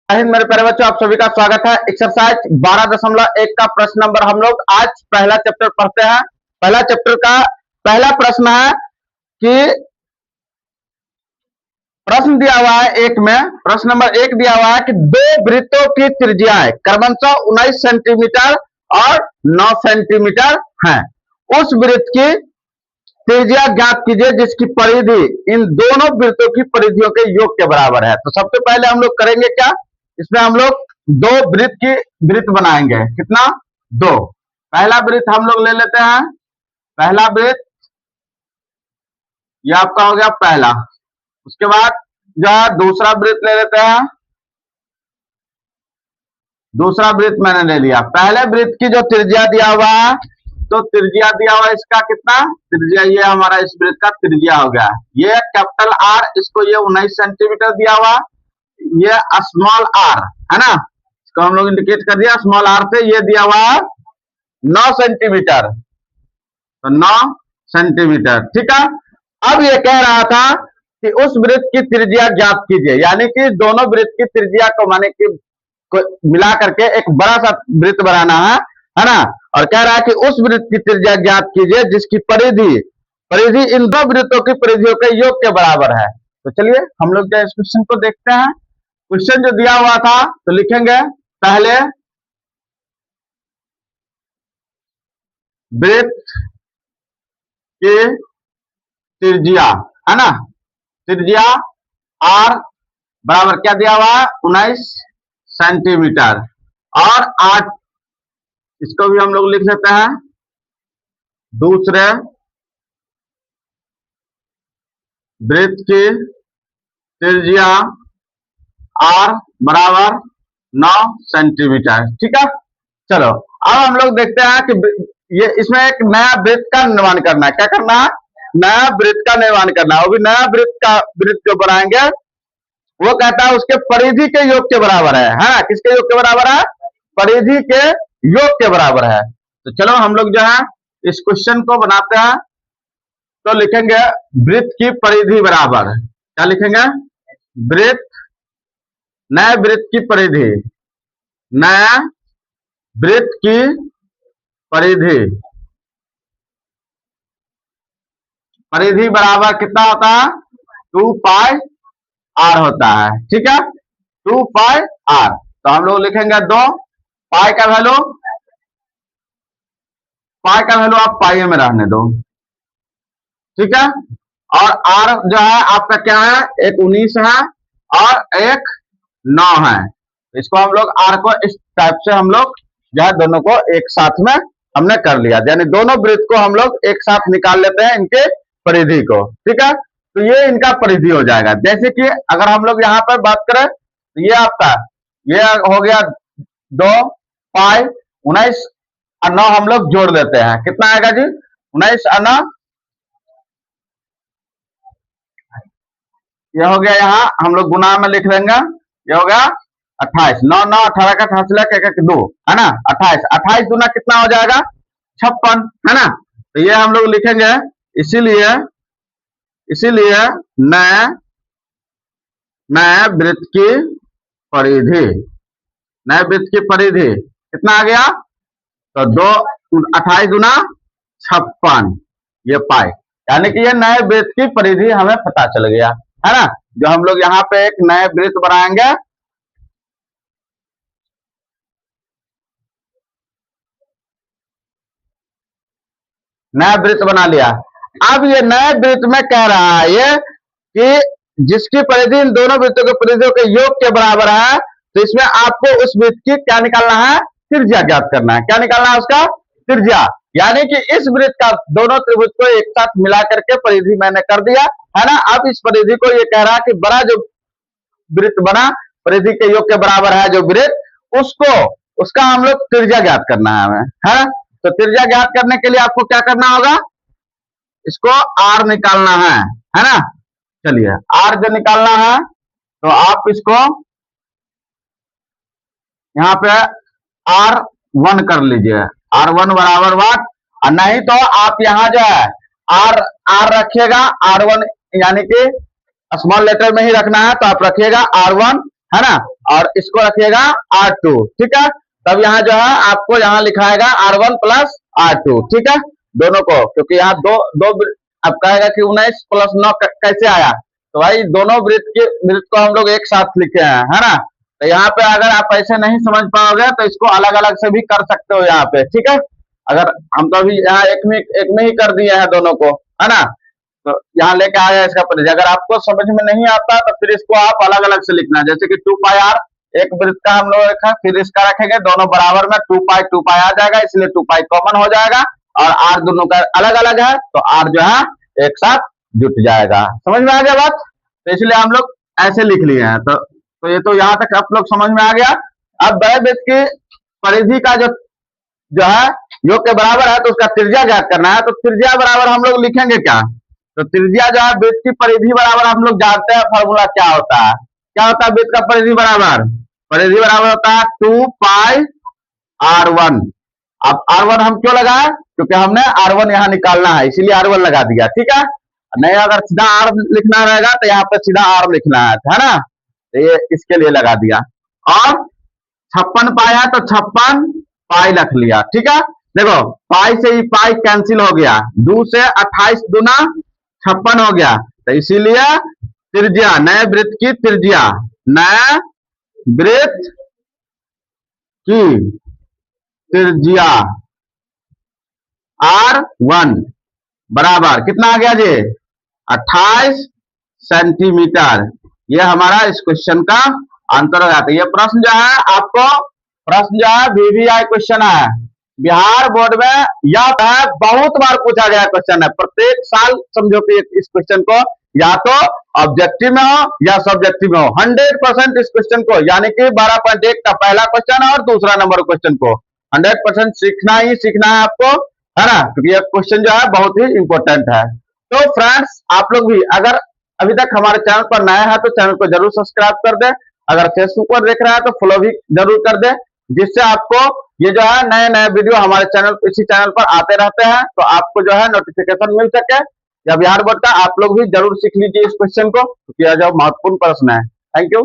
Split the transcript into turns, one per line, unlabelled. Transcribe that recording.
हिंद मेरे प्यारे बच्चों, आप सभी का स्वागत है। एक्सरसाइज 12.1 का प्रश्न नंबर हम लोग आज पहला चैप्टर पढ़ते हैं। पहला चैप्टर का पहला प्रश्न है कि प्रश्न दिया हुआ है एक में, प्रश्न नंबर 1 दिया हुआ है कि दो वृत्तों की त्रिज्याएं क्रमशः 19 सेंटीमीटर और 9 सेंटीमीटर हैं। उस वृत्त की त्रिज्या ज्ञात कीजिए जिसकी परिधि इन दोनों वृत्तों की परिधियों के योग के बराबर है। तो सबसे पहले हम लोग करेंगे क्या, इसमें हम लोग दो वृत्त बनाएंगे। कितना? दो। पहला वृत्त हम लोग ले लेते हैं, पहला वृत्त ये आपका हो गया पहला। उसके बाद जो है दूसरा वृत्त ले लेते हैं, दूसरा वृत्त मैंने ले लिया। पहले वृत्त की जो त्रिज्या दिया हुआ है, तो त्रिज्या दिया हुआ है इसका कितना त्रिज्या, ये हमारा इस वृत्त का त्रिज्या हो गया। ये कैपिटल आर, इसको ये 19 सेंटीमीटर दिया हुआ, ये स्मॉल आर है ना, इसको हम लोग इंडिकेट कर दिया स्मॉल आर से। ये दिया हुआ है 9 सेंटीमीटर, तो 9 सेंटीमीटर। ठीक है। अब ये कह रहा था कि उस वृत्त की त्रिज्या ज्ञात कीजिए, यानी कि दोनों वृत्त की त्रिज्या को माने कि मिला करके एक बड़ा सा वृत्त बनाना है ना। और कह रहा है कि उस वृत्त की त्रिज्या ज्ञात कीजिए जिसकी परिधि इन दो वृत्तों की परिधियों के योग के बराबर है। तो चलिए हम लोग जो इस क्वेश्चन को देखते हैं। क्वेश्चन जो दिया हुआ था तो लिखेंगे पहले वृत्त की त्रिज्या है ना, त्रिज्या आर बराबर क्या दिया हुआ है 19 सेंटीमीटर, और 8, इसको भी हम लोग लिख लेते हैं दूसरे वृत्त की त्रिज्या आर बराबर 9 सेंटीमीटर। ठीक है। चलो अब हम लोग देखते हैं कि ये इसमें एक नया वृत्त का निर्माण करना है। क्या करना है? नया वृत्त का निर्माण करना है। वो भी नया वृत्त जो बनाएंगे वो कहता है उसके परिधि के योग के बराबर है ना। किसके योग के बराबर है? परिधि के योग के बराबर है। तो चलो हम लोग जो है इस क्वेश्चन को बनाते हैं। तो लिखेंगे वृत्त की परिधि बराबर, क्या लिखेंगे? नए वृत्त की परिधि, नया वृत्त की परिधि, परिधि बराबर कितना होता है 2 पाई आर होता है। ठीक है, 2 पाई आर। तो हम लोग लिखेंगे 2 पाई का वैल्यू, आप पाई में रहने दो। ठीक है। और आर जो है आपका क्या है, एक 19 है और एक 9 है। इसको हम लोग आर को इस टाइप से हम लोग जो है दोनों को एक साथ में हमने कर लिया, यानी दोनों वृत्त को हम लोग एक साथ निकाल लेते हैं इनके परिधि को। ठीक है। तो ये इनका परिधि हो जाएगा। जैसे कि अगर हम लोग यहाँ पर बात करें तो ये आपका ये हो गया 2 पाई 19 और 9 हम लोग जोड़ देते हैं, कितना आएगा जी 19 और 9, ये हो गया, यहाँ हम लोग गुना में लिख देंगे, ये हो गया 28, 9 9 18 का 88 2 है ना, 28 28 दूना कितना हो जाएगा 56 है ना। तो ये हम लोग लिखेंगे, इसीलिए नए वृत्त की परिधि, नए वृत्त की परिधि कितना आ गया, तो 2 28 दूना 56 ये पाई, यानी कि ये नए वृत्त की परिधि हमें पता चल गया है ना। जो हम लोग यहाँ पे एक नए वृत्त बनाएंगे, नया वृत्त बना लिया। अब ये नए वृत्त में कह रहा है ये कि जिसकी परिधि इन दोनों वृत्तों के परिधियों के योग के बराबर है। तो इसमें आपको उस वृत्त की क्या निकालना है, त्रिज्या ज्ञात करना है। क्या निकालना है उसका? त्रिज्या। यानी कि इस वृत्त का दोनों त्रिभुज को एक साथ मिला करके परिधि मैंने कर दिया है ना। अब इस परिधि को ये कह रहा है कि बड़ा जो वृत्त बना परिधि के योग के बराबर है जो वृत्त, उसका हम लोग त्रिज्या ज्ञात करना है हमें, है। तो त्रिज्या ज्ञात करने के लिए आपको क्या करना होगा, इसको आर निकालना है ना। चलिए आर जो निकालना है तो आप इसको यहाँ पे R1 कर लीजिए, R1 बराबर वाट, और नहीं तो आप यहाँ जो है आर रखिएगा, R1 यानी कि स्मॉल लेटर में ही रखना है, तो आप रखिएगा R1 है ना। और इसको रखिएगा R2, ठीक है। तब यहाँ जो है आपको यहाँ लिखाएगा R1 प्लस R2, ठीक है, दोनों को, क्योंकि यहाँ दो दो अब कहेगा कि 19 प्लस 9 कैसे आया, तो भाई दोनों वृत्त को हम लोग एक साथ लिखे हैं, है ना। तो यहाँ पे अगर आप ऐसे नहीं समझ पाओगे तो इसको अलग अलग से भी कर सकते हो यहाँ पे, ठीक है। अगर हम तो अभी यहाँ एक में ही कर दिए हैं दोनों को, है ना। तो यहाँ लेके आया इसका परिचय, अगर आपको समझ में नहीं आता तो फिर इसको आप अलग अलग से लिखना, जैसे कि 2 पाई आर एक वृत्त का हम लोग रखा, फिर इसका रखेंगे दोनों बराबर में 2 पाई आ जाएगा, इसलिए 2 पाई कॉमन हो जाएगा, और आर दोनों का अलग अलग है तो आर जो है एक साथ जुट जाएगा। समझ में आ गया बात, तो इसलिए हम लोग ऐसे लिख लिए हैं। तो ये तो यहाँ तक आप लोग समझ में आ गया। अब वृत्त की परिधि का जो है योग के बराबर है तो उसका त्रिज्या ज्ञात करना है, तो त्रिज्या बराबर हम लोग लिखेंगे क्या, तो त्रिज्या जो है वृत्त की परिधि बराबर हम लोग जानते हैं फॉर्मूला क्या होता है, वृत्त का परिधि बराबर होता है 2 पाई R1। अब R1 हम क्यों लगाए, क्योंकि हमने R1 यहाँ निकालना है इसीलिए R1 लगा दिया, ठीक है। नहीं अगर सीधा R लिखना रहेगा तो यहाँ पे सीधा R लिखना है ना, तो ये इसके लिए लगा दिया। और 56 पाई है तो 56 पाई रख लिया, ठीक है। देखो पाई से ही पाई कैंसिल हो गया, 2 से 28 दूना 56 हो गया, तो इसीलिए त्रिज्या, नए वृत्त की त्रिज्या, नए वृत्त की त्रिज्या R1 बराबर कितना आ गया जी, 28 सेंटीमीटर। ये हमारा इस क्वेश्चन का आंसर हो जाता है। ये प्रश्न जो है आपको VVI क्वेश्चन है, बिहार बोर्ड में यह है, बहुत बार पूछा गया क्वेश्चन है, प्रत्येक साल समझो कि इस क्वेश्चन को या तो ऑब्जेक्टिव में हो या सब्जेक्टिव में हो, 100% इस क्वेश्चन को, यानी कि 12.1 का पहला क्वेश्चन और दूसरा नंबर क्वेश्चन को 100% सीखना ही सीखना है आपको, है ना, क्योंकि यह क्वेश्चन जो है बहुत ही इंपॉर्टेंट है। तो फ्रेंड्स आप लोग भी अगर अभी तक हमारे चैनल पर नया है तो चैनल को जरूर सब्सक्राइब कर दे, अगर फेसबुक पर देख रहा है तो फॉलो भी जरूर कर दे, जिससे आपको ये जो है नए नए वीडियो हमारे चैनल इसी चैनल पर आते रहते हैं, तो आपको जो है नोटिफिकेशन मिल सके। या बिहार बोर्ड का आप लोग भी जरूर सीख लीजिए इस क्वेश्चन को, क्योंकि यह जो महत्वपूर्ण प्रश्न है। Thank you.